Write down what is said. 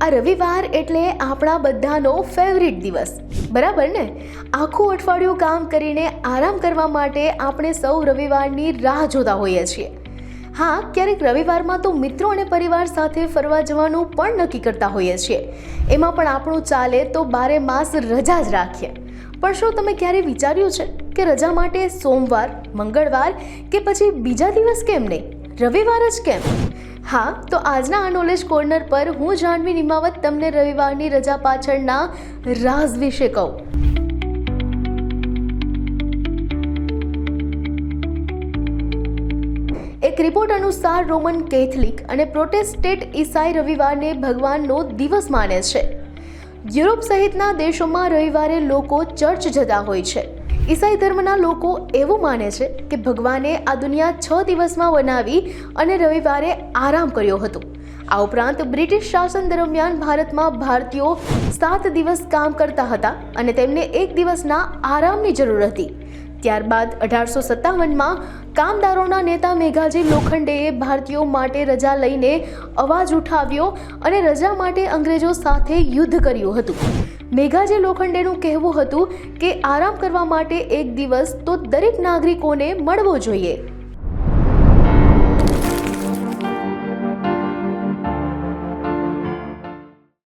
આ રવિવાર એટલે આપણા બધાનો ફેવરિટ દિવસ, બરાબર ને? આખું અઠવાડિયું કામ કરીને આરામ કરવા માટે આપણે સૌ રવિવારની રાહ જોતા હોઈએ છીએ. હા, ક્યારેક રવિવારમાં તો મિત્રો અને પરિવાર સાથે ફરવા જવાનું પણ નક્કી કરતા હોઈએ છીએ. એમાં પણ આપણું ચાલે તો 12 માસ રજા જ રાખીએ. પણ શું તમે ક્યારે વિચાર્યું છે કે રજા માટે સોમવાર, મંગળવાર કે પછી બીજા દિવસ કેમ નહીં, રવિવાર જ કેમ? હા, તો આજના આ નોલેજ કોર્નર પર હું જાહ્નવી નિમાવત તમને રવિવારની રજા પાછળના રાઝ વિશે કહું. એક રિપોર્ટ અનુસાર રોમન કેથલિક અને પ્રોટેસ્ટેન્ટ ઈસાઈ રવિવારને ભગવાનનો દિવસ માને છે. યુરોપ સહિતના દેશોમાં રવિવારે લોકો ચર્ચ જતા હોય છે. ઈસાઈ ધર્મના લોકો એવું માને છે કે ભગવાને આ દુનિયા 6 દિવસમાં બનાવી અને રવિવારે આરામ કર્યો હતો. આ ઉપરાંત બ્રિટિશ શાસન દરમિયાન ભારતમાં ભારતીયો 7 દિવસ કામ કરતા હતા અને તેમને 1 દિવસના આરામની જરૂર હતી. ત્યારબાદ 1857માં કામદારોના નેતા મેઘાજી લોખંડેએ ભારતીયો માટે રજા લઈને અવાજ ઉઠાવ્યો અને રજા માટે અંગ્રેજો સાથે યુદ્ધ કર્યું હતું. મેઘાજી લોખંડેનું કહેવું હતું કે આરામ કરવા માટે 1 દિવસ તો દરેક નાગરિકોને મળવો જોઈએ.